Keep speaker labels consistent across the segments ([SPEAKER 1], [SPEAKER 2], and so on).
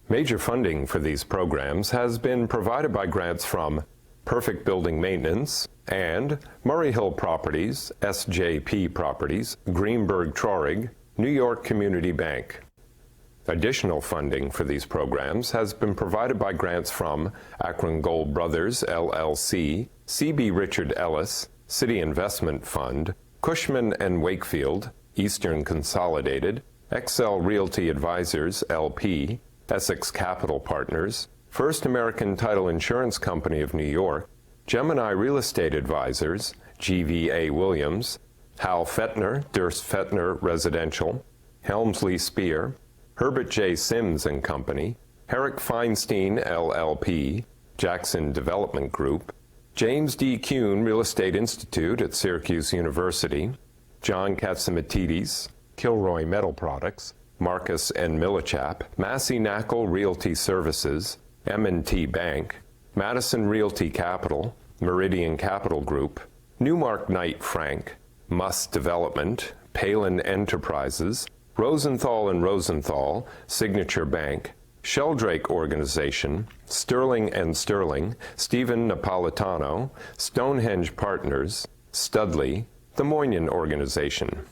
[SPEAKER 1] Major funding for these programs has been provided by grants from Perfect Building Maintenance and Murray Hill Properties, SJP Properties, Greenberg Traurig, New York Community Bank. Additional funding for these programs has been provided by grants from Akron Gold Brothers, LLC, C.B. Richard Ellis, City Investment Fund, Cushman & Wakefield, Eastern Consolidated, XL Realty Advisors, LP, Essex Capital Partners, First American Title Insurance Company of New York, Gemini Real Estate Advisors, GVA Williams, Hal Fettner, Durst Fettner Residential, Helmsley Spear, Herbert J. Sims and Company, Herrick Feinstein LLP, Jackson Development Group, James D. Kuhn Real Estate Institute at Syracuse University, John Katsimatidis, Kilroy Metal Products, Marcus N. Millichap, Massey Knackle Realty Services, M&T Bank, Madison Realty Capital, Meridian Capital Group, Newmark Knight Frank, Muss Development, Palin Enterprises, Rosenthal & Rosenthal, Signature Bank, Sheldrake Organization, Sterling & Sterling, Stephen Napolitano, Stonehenge Partners, Studley, the Moynihan Organization.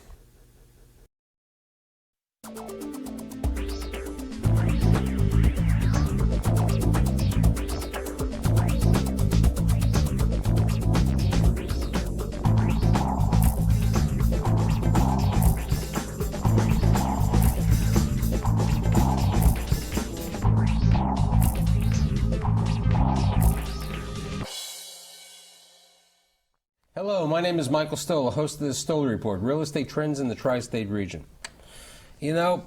[SPEAKER 2] Hello, my name is Michael Stoll, host of the Stoll Report, Real Estate Trends in the Tri-State Region. You know,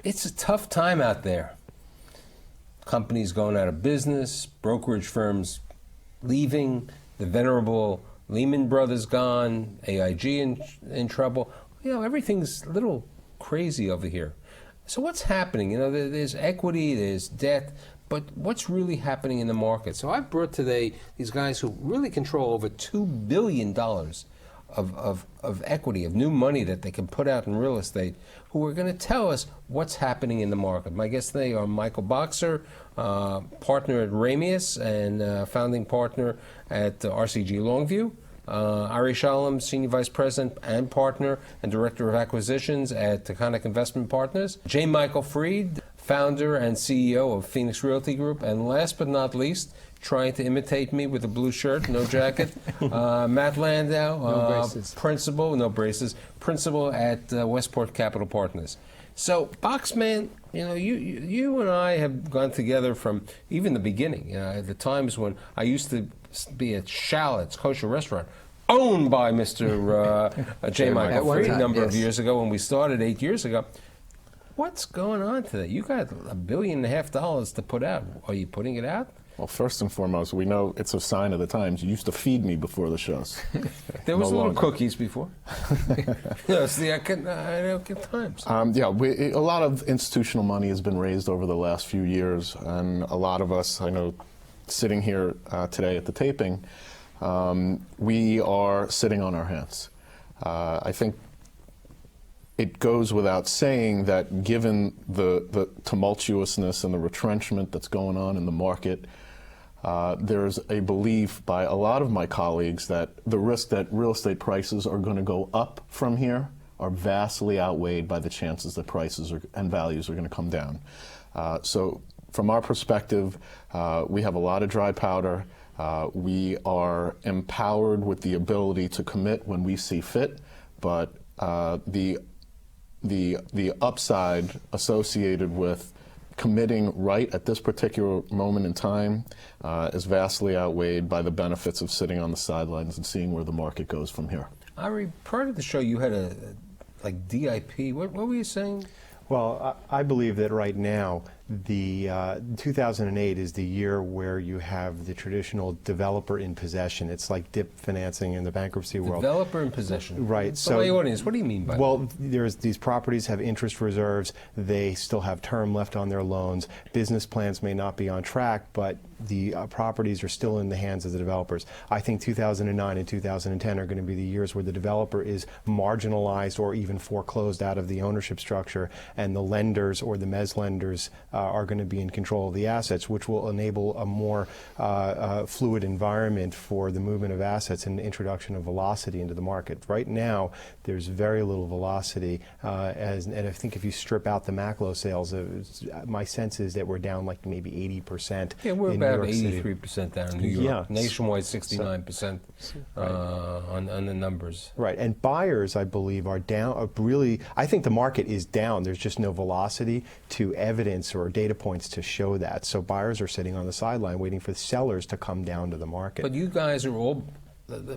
[SPEAKER 2] it's a tough time out there. Companies going out of business, brokerage firms leaving, the venerable Lehman Brothers gone, AIG in trouble. You know, everything's a little crazy over here. So what's happening? You know, there's equity, there's debt, but what's really happening in the market? So I've brought today these guys who really control over $2 billion of equity, of new money that they can put out in real estate, who are going to tell us what's happening in the market. My guests today are Michael Boxer, partner at Ramius and founding partner at RCG Longview. Ari Shalom, Senior Vice President and Partner and Director of Acquisitions at Taconic Investment Partners. J. Michael Fried, Founder and CEO of Phoenix Realty Group. And last but not least, trying to imitate me with a blue shirt, no jacket, Matt Landau, Principal at Westport Capital Partners. So, Boxman, you know, you and I have gone together from even the beginning. At the times when I used to be at Shallot's Kosher Restaurant, owned by Mr. J. Michael Fried a number of years ago when we started 8 years ago. What's going on today? You got $1.5 billion to put out. Are you putting it out?
[SPEAKER 3] Well, first and foremost, we know it's a sign of the times. You used to feed me before the shows.
[SPEAKER 2] There was little cookies before. Yes, I don't get times.
[SPEAKER 3] Yeah, a lot of institutional money has been raised over the last few years, and a lot of us, I know, sitting here today at the taping, we are sitting on our hands. I think it goes without saying that given the tumultuousness and the retrenchment that's going on in the market, there's a belief by a lot of my colleagues that the risk that real estate prices are going to go up from here are vastly outweighed by the chances that prices and values are going to come down. So from our perspective, we have a lot of dry powder. We are empowered with the ability to commit when we see fit, but the upside associated with committing right at this particular moment in time is vastly outweighed by the benefits of sitting on the sidelines and seeing where the market goes from here.
[SPEAKER 2] Ari, prior to the show, you had a DIP. What were you saying?
[SPEAKER 4] Well, I believe that right now, the 2008 is the year where you have the traditional developer in possession. It's like dip financing in the bankruptcy world.
[SPEAKER 2] Developer in possession.
[SPEAKER 4] Right.
[SPEAKER 2] So, my audience, what do you mean by that?
[SPEAKER 4] Well, these properties have interest reserves. They still have term left on their loans. Business plans may not be on track, but the properties are still in the hands of the developers. I think 2009 and 2010 are going to be the years where the developer is marginalized or even foreclosed out of the ownership structure, and the lenders or the mezz lenders are going to be in control of the assets, which will enable a more fluid environment for the movement of assets and the introduction of velocity into the market. Right now, there's very little velocity, and I think if you strip out the Maclo sales, my sense is that we're down like maybe 80%.
[SPEAKER 2] Yeah, we're
[SPEAKER 4] in
[SPEAKER 2] about
[SPEAKER 4] New York City.
[SPEAKER 2] 83% down in New York.
[SPEAKER 4] Yeah.
[SPEAKER 2] Nationwide, 69% on the numbers.
[SPEAKER 4] Right, and buyers, I believe, are down. Really, I think the market is down. There's just no velocity to evidence or data points to show that. So buyers are sitting on the sideline waiting for sellers to come down to the market.
[SPEAKER 2] But you guys are all,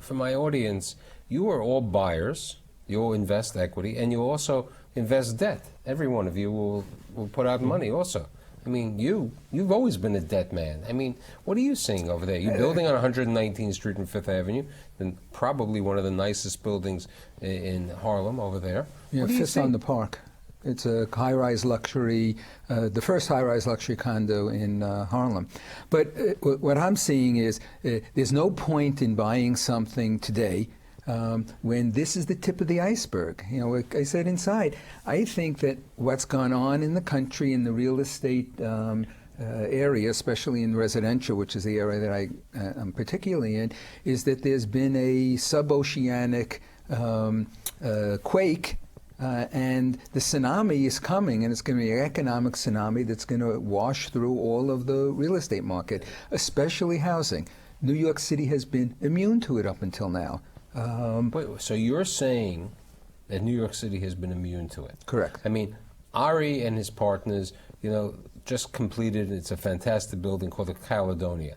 [SPEAKER 2] for my audience, you are all buyers. You all invest equity, and you also invest debt. Every one of you will put out money also. I mean, you've always been a debt man. I mean, what are you seeing over there? You're building on 119th Street and Fifth Avenue, and probably one of the nicest buildings in Harlem over there.
[SPEAKER 5] Yeah, Fifth on the Park. It's a high-rise luxury, the first high-rise luxury condo in Harlem. But what I'm seeing is there's no point in buying something today when this is the tip of the iceberg. You know, like I said inside, I think that what's gone on in the country in the real estate area, especially in residential, which is the area that I'm particularly in, is that there's been a sub-oceanic quake, and the tsunami is coming, and it's going to be an economic tsunami that's going to wash through all of the real estate market, especially housing. New York City has been immune to it up until now.
[SPEAKER 2] Wait, so you're saying that New York City has been immune to it?
[SPEAKER 5] Correct.
[SPEAKER 2] I mean, Ari and his partners, you know, just completed, it's a fantastic building called the Caledonia,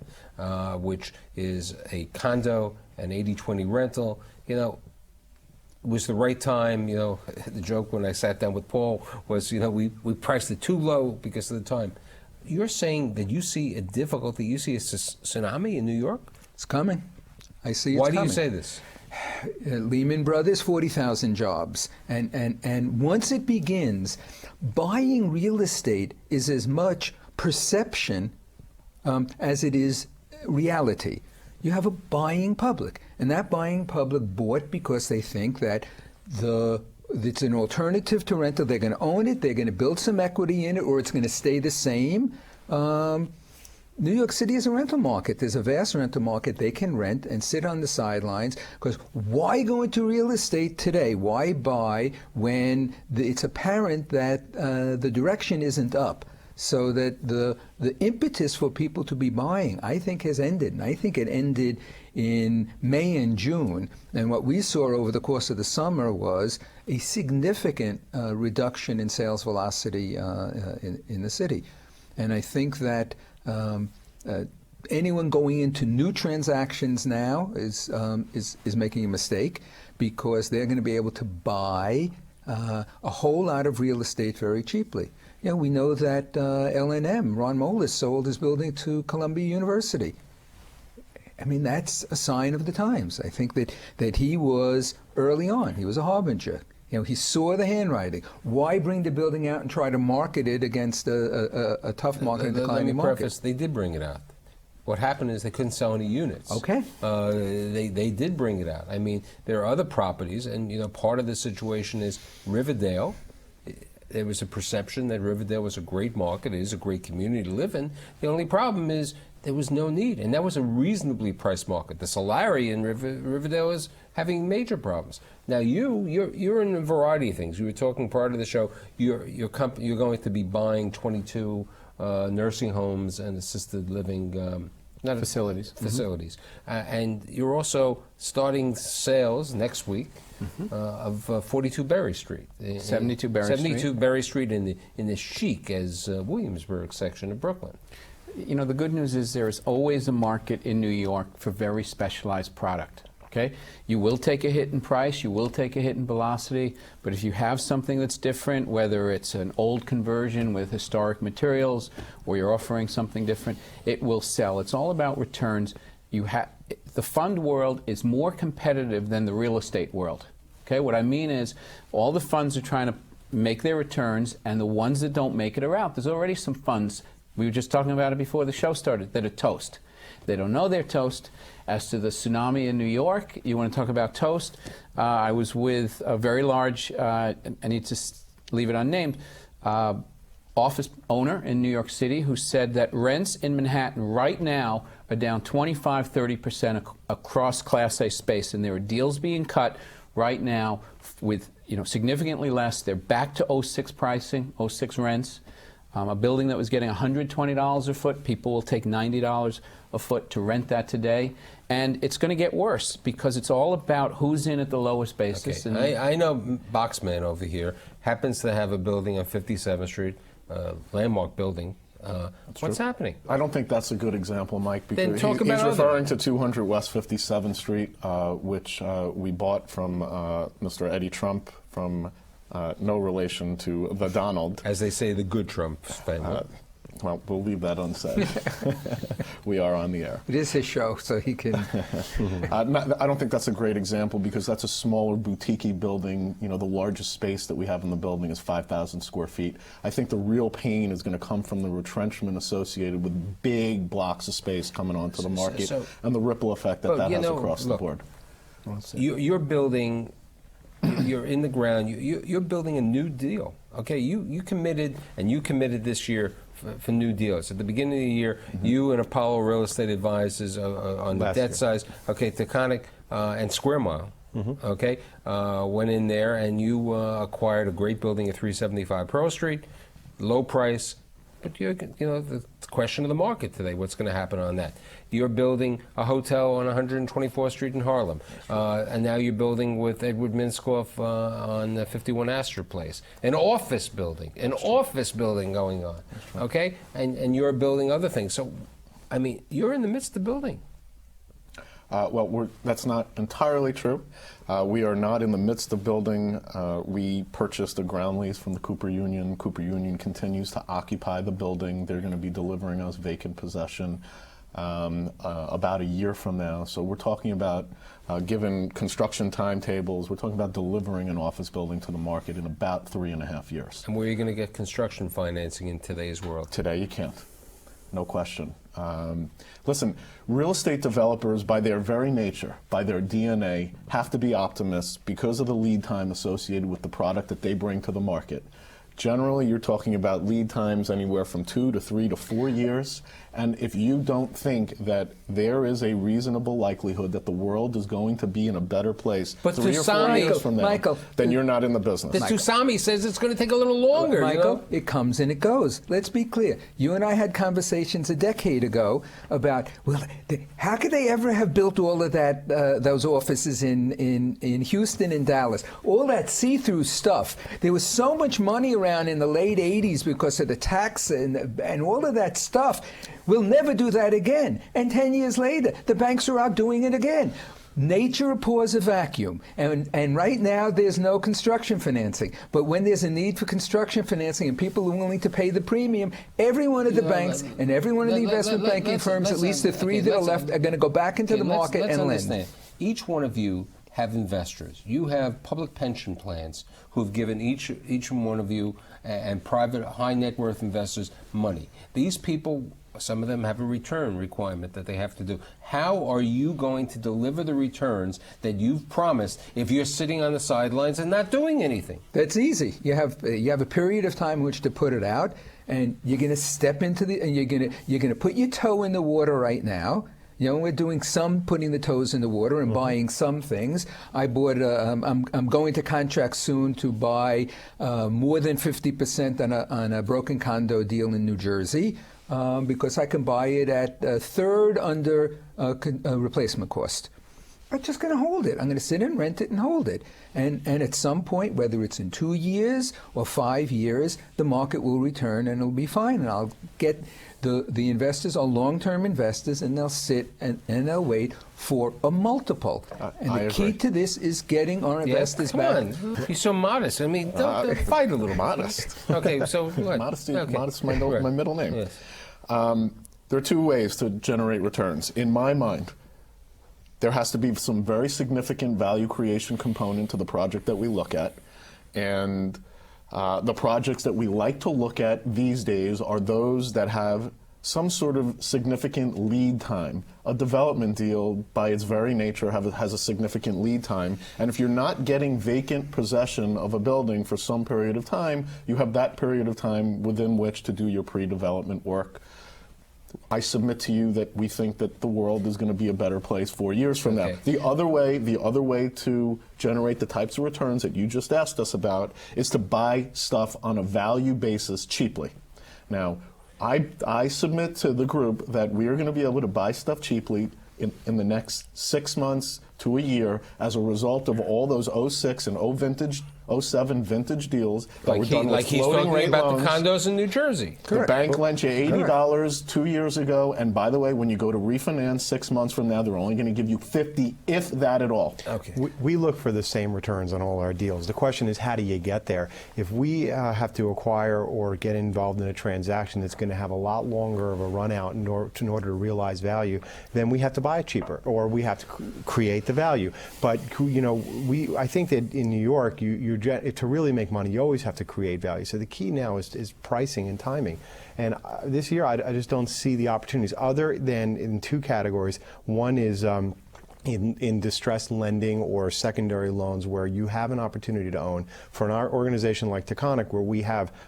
[SPEAKER 2] which is a condo, an 80-20 rental. You know, it was the right time. You know, the joke when I sat down with Paul was, you know, we priced it too low because of the time. You're saying that you see a difficulty, you see a tsunami in New York?
[SPEAKER 5] It's coming. I see it's
[SPEAKER 2] Why
[SPEAKER 5] coming.
[SPEAKER 2] do you say this?
[SPEAKER 5] Lehman Brothers, 40,000 jobs. And once it begins, buying real estate is as much perception as it is reality. You have a buying public, and that buying public bought because they think that it's an alternative to rental. They're going to own it, they're going to build some equity in it, or it's going to stay the same. New York City is a rental market. There's a vast rental market. They can rent and sit on the sidelines, because why go into real estate today? Why buy when it's apparent that the direction isn't up? So that the impetus for people to be buying, I think, has ended. And I think it ended in May and June. And what we saw over the course of the summer was a significant reduction in sales velocity in the city. And I think that anyone going into new transactions now is making a mistake, because they're going to be able to buy a whole lot of real estate very cheaply. You know, we know that L&M, Ron Moelis, sold his building to Columbia University. I mean, that's a sign of the times. I think that he was early on. He was a harbinger. You know, he saw the handwriting. Why bring the building out and try to market it against a tough market and declining market?
[SPEAKER 2] Let me preface, they did bring it out. What happened is they couldn't sell any units.
[SPEAKER 5] Okay.
[SPEAKER 2] They did bring it out. I mean, there are other properties, and you know, part of the situation is Riverdale. There was a perception that Riverdale was a great market. It is a great community to live in. The only problem is there was no need, and that was a reasonably priced market. The Solari in Riverdale is having major problems. Now you're in a variety of things. You were talking prior to the show. You're going to be buying 22 nursing homes and assisted living facilities, and you're also starting sales next week of 42 Berry Street,
[SPEAKER 6] 72 Berry Street
[SPEAKER 2] in the chic as Williamsburg section of Brooklyn.
[SPEAKER 6] You know, the good news is there is always a market in New York for very specialized product. Okay, you will take a hit in price, you will take a hit in velocity, but if you have something that's different, whether it's an old conversion with historic materials or you're offering something different, it will sell. It's all about returns. The fund world is more competitive than the real estate world. Okay, what I mean is all the funds are trying to make their returns, and the ones that don't make it are out. There's already some funds, we were just talking about it before the show started, that are toast. They don't know they're toast. As to the tsunami in New York, you want to talk about toast? I was with a very large, I need to leave it unnamed, office owner in New York City who said that rents in Manhattan right now are down 25–30% across Class A space, and there are deals being cut right now with significantly less. They're back to '06 pricing, '06 rents. A building that was getting $120 a foot, people will take $90 a foot to rent that today. And it's going to get worse because it's all about who's in at the lowest basis.
[SPEAKER 2] Okay. I know Boxman over here happens to have a building on 57th Street, landmark building. What's happening?
[SPEAKER 3] I don't think that's a good example, Mike, because
[SPEAKER 2] Then talk about
[SPEAKER 3] he's referring to 200 West 57th Street, which we bought from Mr. Eddie Trump from no relation to the Donald.
[SPEAKER 2] As they say, the good Trump family.
[SPEAKER 3] Well, we'll leave that unsaid. We are on the air.
[SPEAKER 5] It is his show, so he can.
[SPEAKER 3] I don't think that's a great example because that's a smaller boutique building. The largest space that we have in the building is 5,000 square feet. I think the real pain is going to come from the retrenchment associated with big blocks of space coming onto the market and the ripple effect that has across the board.
[SPEAKER 2] You're building. You're in the ground. You're building a new deal. Okay, you committed, and you committed this year for new deals. At the beginning of the year, you and Apollo Real Estate Advisors on the debt side, okay, Taconic and Square Mile, okay, went in there and you acquired a great building at 375 Pearl Street, low price. But the question of the market today, what's going to happen on that? You're building a hotel on 124th Street in Harlem, and now you're building with Edward Minskoff on 51 Astor Place, an office building going on, okay? And you're building other things. So, I mean, you're in the midst of building.
[SPEAKER 3] Well, that's not entirely true. We are not in the midst of building. We purchased a ground lease from the Cooper Union. Cooper Union continues to occupy the building. They're going to be delivering us vacant possession about a year from now. So we're talking about, given construction timetables, we're talking about delivering an office building to the market in about 3.5 years.
[SPEAKER 2] And where are you going to get construction financing in today's world?
[SPEAKER 3] Today you can't. No question. Listen, real estate developers, by their very nature, by their DNA, have to be optimists because of the lead time associated with the product that they bring to the market. Generally, you're talking about lead times anywhere from 2 to 3 to 4 years. And if you don't think that there is a reasonable likelihood that the world is going to be in a better place 3 or 4 years from now, then you're not in the business.
[SPEAKER 2] The tsunami says it's going to take a little longer.
[SPEAKER 5] Michael, it comes and it goes. Let's be clear. You and I had conversations a decade ago about, well, how could they ever have built all of that, those offices in Houston and Dallas? All that see-through stuff. There was so much money around in the late 80s because of the tax and all of that stuff. We'll never do that again. And 10 years later, the banks are out doing it again. Nature abhors a vacuum, and right now there's no construction financing. But when there's a need for construction financing and people are willing to pay the premium, every one of the banks and every one of the investment banking firms, at least the three that are left, are going to go back into the market and lend.
[SPEAKER 2] Each one of you have investors. You have public pension plans who have given each one of you and private high net worth investors money. These people, some of them have a return requirement that they have to do. How are you going to deliver the returns that you've promised if you're sitting on the sidelines and not doing anything?
[SPEAKER 5] That's easy. You have a period of time in which to put it out, and you're going to step into and you're going to put your toe in the water right now. We're doing some putting the toes in the water and buying some things. I bought. I'm going to contract soon to buy more than 50% on a broken condo deal in New Jersey. Because I can buy it at a third under replacement cost. I'm just going to hold it. I'm going to sit and rent it and hold it. And at some point, whether it's in 2 years or 5 years, the market will return and it'll be fine. And I'll get the investors are long-term investors, and they'll sit and they'll wait for a multiple. And the key to this is getting our investors back.
[SPEAKER 2] You're so modest. I mean, don't fight a little.
[SPEAKER 3] Modest.
[SPEAKER 2] Okay, so what?
[SPEAKER 3] Modest is my middle name.
[SPEAKER 2] Yes.
[SPEAKER 3] There are two ways to generate returns. In my mind, there has to be some very significant value creation component to the project that we look at. And the projects that we like to look at these days are those that have some sort of significant lead time. A development deal, by its very nature, has a significant lead time. And if you're not getting vacant possession of a building for some period of time, you have that period of time within which to do your pre-development work. I submit to you that we think that the world is going to be a better place 4 years from now. The other way to generate the types of returns that you just asked us about is to buy stuff on a value basis cheaply. Now, I submit to the group that we are going to be able to buy stuff cheaply in the next 6 months to a year as a result of all those 06 and 07 vintage deals that were done with floating rate loans.
[SPEAKER 2] Like he's talking about the condos in New Jersey.
[SPEAKER 3] The bank lent you $80 2 years ago, and by the way, when you go to refinance 6 months from now, they're only going to give you $50, if that at all.
[SPEAKER 2] Okay.
[SPEAKER 4] We look for the same returns on all our deals. The question is, how do you get there? If we have to acquire or get involved in a transaction that's going to have a lot longer of a run out in order to realize value, then we have to buy it cheaper, or we have to create the value. But I think that in New York, to really make money, you always have to create value. So the key now is pricing and timing. And this year, I just don't see the opportunities other than in two categories. One is in distressed lending or secondary loans where you have an opportunity to own. For an organization like Taconic, where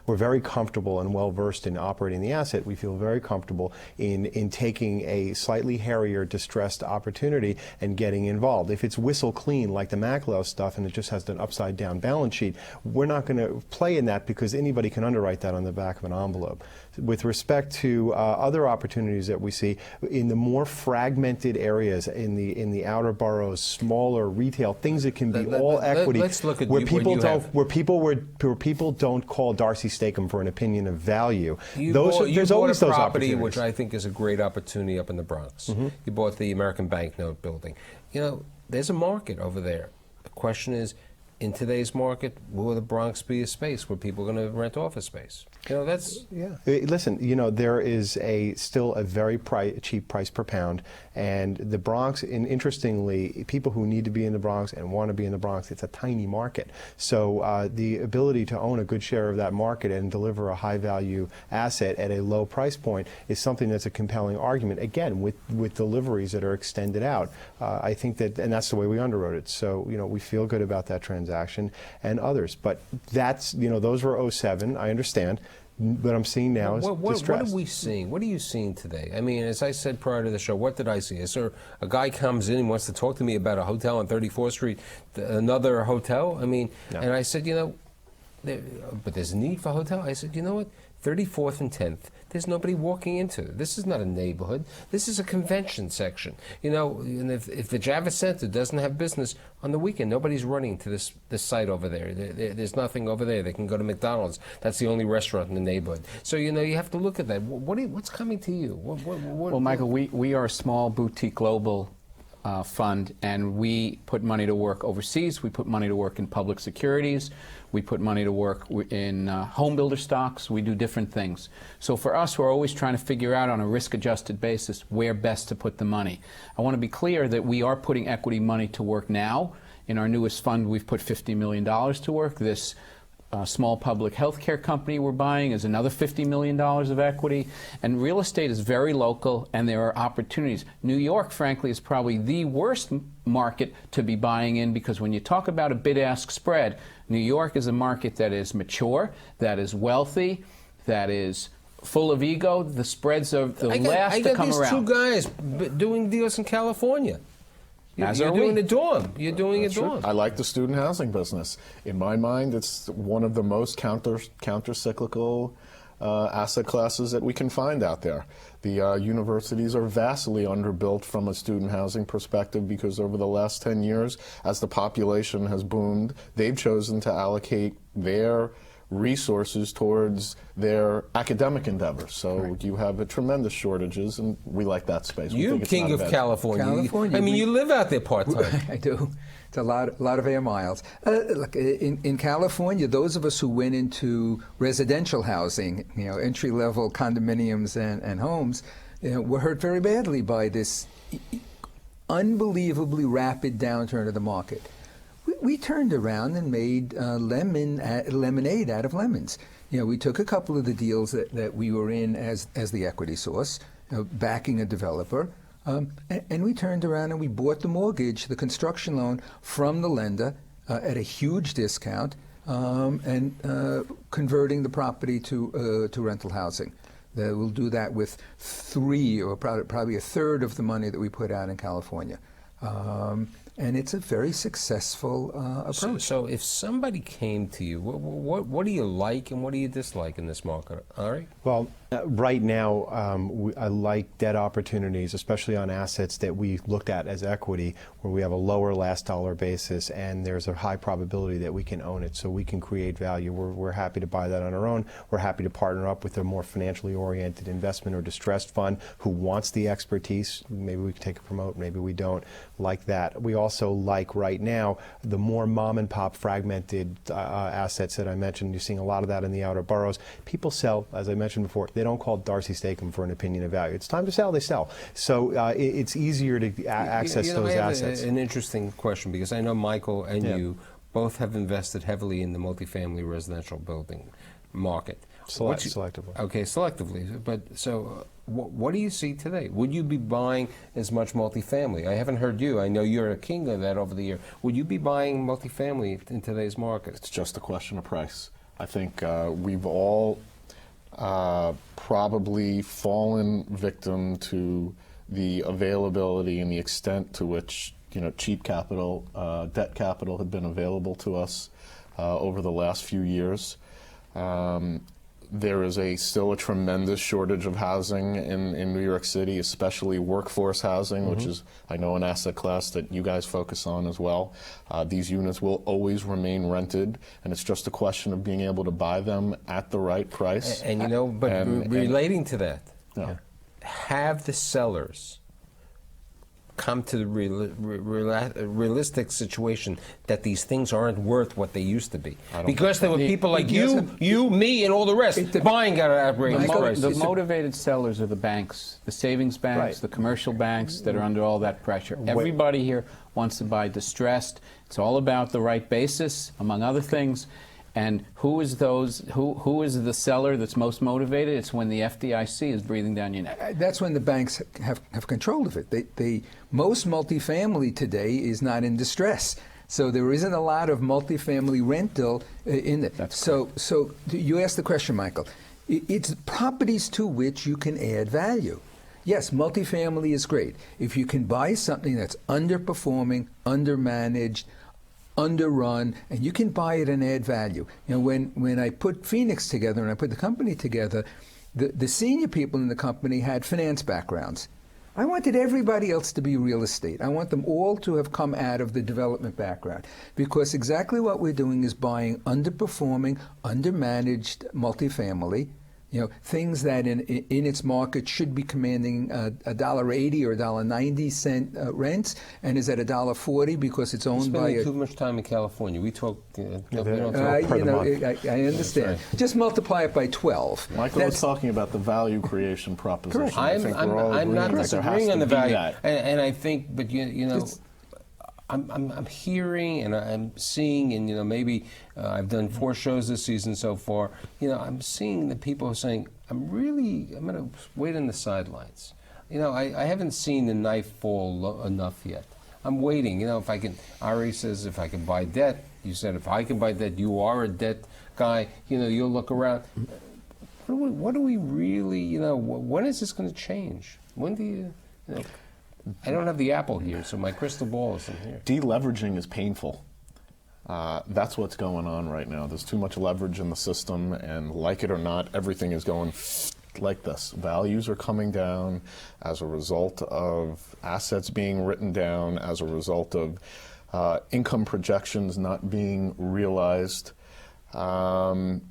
[SPEAKER 4] we're very comfortable and well versed in operating the asset, we feel very comfortable in taking a slightly hairier distressed opportunity and getting involved. If it's whistle clean like the Maclow stuff and it just has an upside down balance sheet, we're not going to play in that because anybody can underwrite that on the back of an envelope. With respect to other opportunities that we see in the more fragmented areas, in the outer boroughs, smaller retail, things that can be all equity,
[SPEAKER 2] let's look at
[SPEAKER 4] where people don't call Darcy Stakem for an opinion of value. There's always those
[SPEAKER 2] property,
[SPEAKER 4] opportunities.
[SPEAKER 2] which I think is a great opportunity up in the Bronx. You bought the American Banknote building. There's a market over there. The question is, in today's market, will the Bronx be a space where people are going to rent office space? That's...
[SPEAKER 4] Yeah. Listen, there is still a very cheap price per pound, and the Bronx, and interestingly, people who need to be in the Bronx and want to be in the Bronx, it's a tiny market. So the ability to own a good share of that market and deliver a high-value asset at a low price point is something that's a compelling argument, again, with deliveries that are extended out. I think that, and that's the way we underwrote it. So, we feel good about that transaction and others. But that's, those were 07, I understand. What I'm seeing now is distress.
[SPEAKER 2] What are we seeing? What are you seeing today? I mean, as I said prior to the show, what did I see? Is there a guy comes in and wants to talk to me about a hotel on 34th Street, another hotel? I mean, no. And I said, but there's a need for a hotel. I said, you know what? 34th and 10th. There's nobody walking into it. This is not a neighborhood. This is a convention section. And if the Javits Center doesn't have business on the weekend, nobody's running to this site over there. There's nothing over there. They can go to McDonald's. That's the only restaurant in the neighborhood. So you have to look at that. What's coming to you?
[SPEAKER 6] Well, Michael, we are a small boutique global fund, and we put money to work overseas. We put money to work in public securities. We put money to work in home builder stocks. We do different things. So for us, we're always trying to figure out on a risk-adjusted basis where best to put the money. I want to be clear that we are putting equity money to work now. In our newest fund, we've put $50 million to work. This small public healthcare company we're buying is another $50 million of equity. And real estate is very local, and there are opportunities. New York, frankly, is probably the worst market to be buying in, because when you talk about a bid-ask spread, New York is a market that is mature, that is wealthy, that is full of ego. The spreads are the last to come around.
[SPEAKER 2] I got these two guys doing deals in California. You're doing a dorm. You're doing a dorm.
[SPEAKER 3] I like the student housing business. In my mind, it's one of the most counter-cyclical asset classes that we can find out there. The universities are vastly underbuilt from a student housing perspective because over the last 10 years, as the population has boomed, they've chosen to allocate their resources towards their academic endeavors. So you have tremendous shortages, and we like that space.
[SPEAKER 2] You king of California. I mean, you live out there part-time.
[SPEAKER 5] I do. It's a lot of air miles. Look, in California, those of us who went into residential housing, entry-level condominiums and homes, were hurt very badly by this unbelievably rapid downturn of the market. We turned around and made lemonade out of lemons. we took a couple of the deals that we were in as the equity source, backing a developer, and we turned around and we bought the mortgage, the construction loan, from the lender at a huge discount, and converting the property to rental housing. We'll do that with 3 or probably a third of the money that we put out in California. And it's a very successful approach.
[SPEAKER 2] So if somebody came to you, what do you like and what do you dislike in this market, Ari?
[SPEAKER 4] Well, right now, I like debt opportunities, especially on assets that we looked at as equity, where we have a lower last dollar basis and there's a high probability that we can own it, so we can create value. We're happy to buy that on our own. We're happy to partner up with a more financially oriented investment or distressed fund who wants the expertise. Maybe we can take a promote, maybe we don't. Like that. We also like right now the more mom and pop fragmented assets that I mentioned. You're seeing a lot of that in the outer boroughs. People sell, as I mentioned before, they don't call Darcy Stakem for an opinion of value. It's time to sell, they sell. So it's easier to access those assets.
[SPEAKER 2] I have an interesting question, because I know Michael and you both have invested heavily in the multifamily residential building market.
[SPEAKER 4] Selectively.
[SPEAKER 2] Okay, selectively. But so, what do you see today? Would you be buying as much multifamily? I haven't heard you. I know you're a king of that over the year. Would you be buying multifamily in today's market?
[SPEAKER 3] It's just a question of price. I think we've all probably fallen victim to the availability and the extent to which cheap capital, debt capital, had been available to us over the last few years. There is still a tremendous shortage of housing in New York City, especially workforce housing, which is, I know, an asset class that you guys focus on as well. These units will always remain rented, and it's just a question of being able to buy them at the right price.
[SPEAKER 2] And relating to that, have the sellers come to the realistic situation that these things aren't worth what they used to be, because there were people like you, me, and all the rest buying at outrageous prices.
[SPEAKER 6] The motivated sellers are the banks, the savings banks, the commercial banks that are under all that pressure. Everybody here wants to buy distressed. It's all about the right basis, among other things. And who is the seller that's most motivated? It's when the FDIC is breathing down your neck.
[SPEAKER 5] That's when the banks have control of it. Most multifamily today is not in distress, so there isn't a lot of multifamily rental in it. So you asked the question, Michael. It's properties to which you can add value. Yes, multifamily is great. If you can buy something that's underperforming, undermanaged, underrun, and you can buy it and add value. When I put Phoenix together and I put the company together, the senior people in the company had finance backgrounds. I wanted everybody else to be real estate. I want them all to have come out of the development background, because exactly what we're doing is buying underperforming, undermanaged multifamily, things that in its market should be commanding $1.80 or $1.90 rents, and is at $1.40 because it's owned by
[SPEAKER 2] too much time in California. We talk. We don't talk
[SPEAKER 5] I understand. Just multiply it by 12.
[SPEAKER 3] Michael was talking about the value creation proposition.
[SPEAKER 2] I'm not disagreeing on the value, and I think, but I'm hearing and I'm seeing, and maybe I've done 4 shows this season so far. I'm seeing the people saying, I'm going to wait on the sidelines. I haven't seen the knife fall enough yet. I'm waiting. If I can. Ari says if I can buy debt. You said if I can buy debt, you are a debt guy. You'll look around. What do we really? When is this going to change? When do you? I don't have the apple here, so my crystal ball isn't here.
[SPEAKER 3] Deleveraging is painful. That's what's going on right now. There's too much leverage in the system, and like it or not, everything is going like this. Values are coming down as a result of assets being written down, as a result of income projections not being realized. And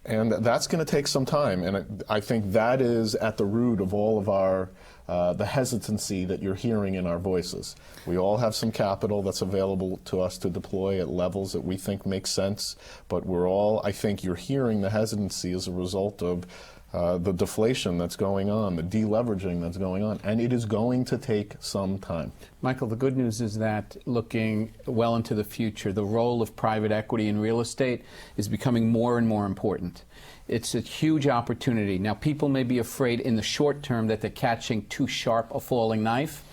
[SPEAKER 3] that's going to take some time, and I think that is at the root of all of our the hesitancy that you're hearing in our voices. We all have some capital that's available to us to deploy at levels that we think make sense, but I think you're hearing the hesitancy as a result of the deflation that's going on, the deleveraging that's going on, and it is going to take some time.
[SPEAKER 6] Michael, the good news is that looking well into the future, the role of private equity in real estate is becoming more and more important. It's a huge opportunity. Now, people may be afraid in the short term that they're catching too sharp a falling knife.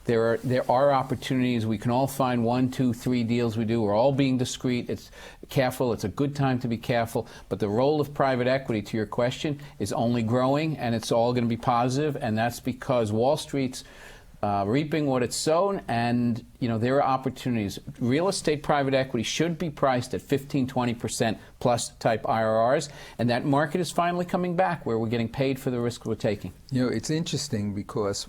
[SPEAKER 6] There are opportunities. We can all find 1, 2, 3 deals we do. We're all being discreet. It's careful. It's a good time to be careful. But the role of private equity, to your question, is only growing, and it's all going to be positive. And that's because Wall Street's reaping what it's sown, and there are opportunities. Real estate private equity should be priced at 15-20% plus type IRRs, and that market is finally coming back where we're getting paid for the risk we're taking.
[SPEAKER 5] It's interesting because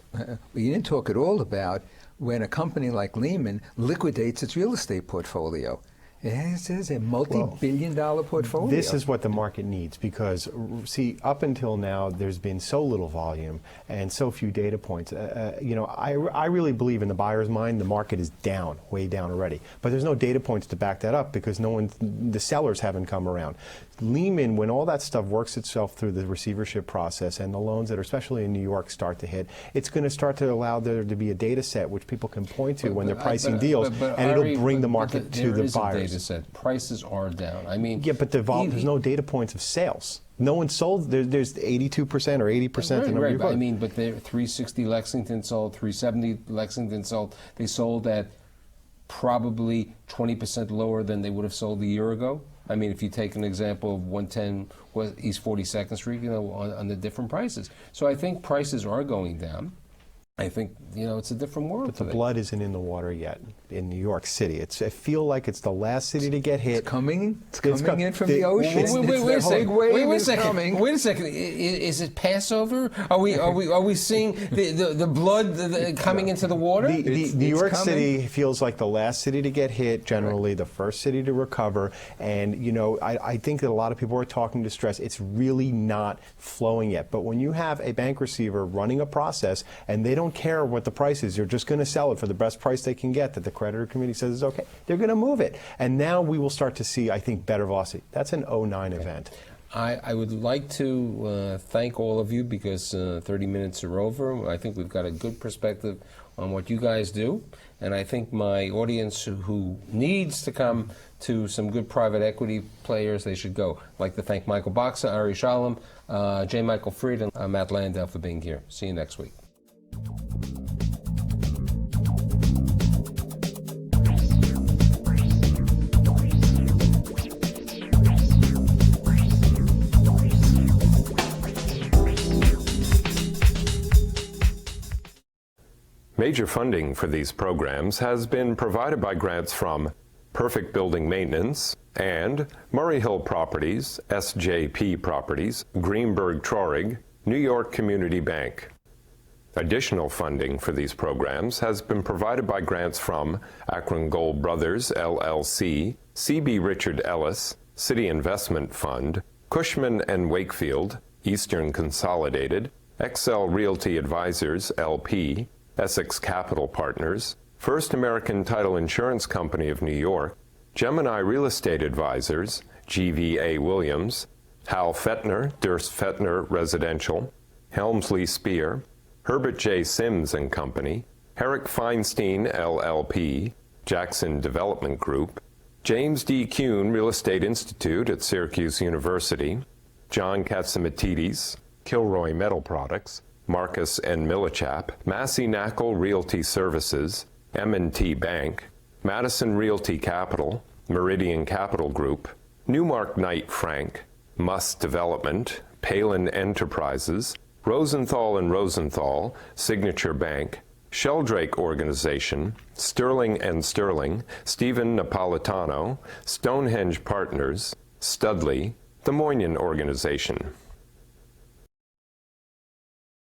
[SPEAKER 5] we didn't talk at all about when a company like Lehman liquidates its real estate portfolio. It has a multi-billion-dollar portfolio.
[SPEAKER 4] This is what the market needs because, see, up until now, there's been so little volume and so few data points. I really believe in the buyer's mind, the market is down, way down already. But there's no data points to back that up because the sellers haven't come around. Lehman, when all that stuff works itself through the receivership process and the loans that are especially in New York start to hit, it's going to start to allow there to be a data set which people can point to when they're pricing deals, and it'll bring the market to the buyers.
[SPEAKER 2] Data set. Prices are down. I mean,
[SPEAKER 4] yeah, but there's no data points of sales. No one sold. There's 82% or 80% the number you
[SPEAKER 2] I mean, but 360 Lexington sold, 370 Lexington sold. They sold at probably 20% lower than they would have sold a year ago. I mean, if you take an example of 110 East 42nd Street, on the different prices. So I think prices are going down. I think, it's a different world.
[SPEAKER 4] But the blood isn't in the water yet in New York City. I feel like it's the last city to get hit.
[SPEAKER 5] It's coming in from the ocean.
[SPEAKER 2] Wait a second. Wait a second. Is it Passover? Are we seeing the blood coming into the water?
[SPEAKER 4] New York City feels like the last city to get hit, generally the first city to recover. And, I think that a lot of people are talking distress. It's really not flowing yet. But when you have a bank receiver running a process and they don't care what the price is, they're just going to sell it for the best price they can get that the creditor committee says is okay, they're going to move it. And now we will start to see, I think, better velocity. That's an 09 event.
[SPEAKER 2] I would like to thank all of you because 30 minutes are over. I think we've got a good perspective on what you guys do. And I think my audience who needs to come to some good private equity players, they should go. I'd like to thank Michael Boxa, Ari Shalom, J. Michael Fried, and Matt Landau for being here. See you next week.
[SPEAKER 1] Major funding for these programs has been provided by grants from Perfect Building Maintenance and Murray Hill Properties, SJP Properties, Greenberg Traurig, New York Community Bank. Additional funding for these programs has been provided by grants from Akron Gold Brothers, LLC, C.B. Richard Ellis, City Investment Fund, Cushman & Wakefield, Eastern Consolidated, XL Realty Advisors, LP, Essex Capital Partners, First American Title Insurance Company of New York, Gemini Real Estate Advisors, GVA Williams, Hal Fettner, Durst Fettner Residential, Helmsley Spear, Herbert J. Sims and Company, Herrick Feinstein LLP, Jackson Development Group, James D. Kuhn Real Estate Institute at Syracuse University, John Katsimatidis, Kilroy Metal Products, Marcus N. Millichap, Massey Knackle Realty Services, M&T Bank, Madison Realty Capital, Meridian Capital Group, Newmark Knight Frank, Muss Development, Palin Enterprises, Rosenthal & Rosenthal, Signature Bank, Sheldrake Organization, Sterling & Sterling, Stephen Napolitano, Stonehenge Partners, Studley, the Moynihan Organization.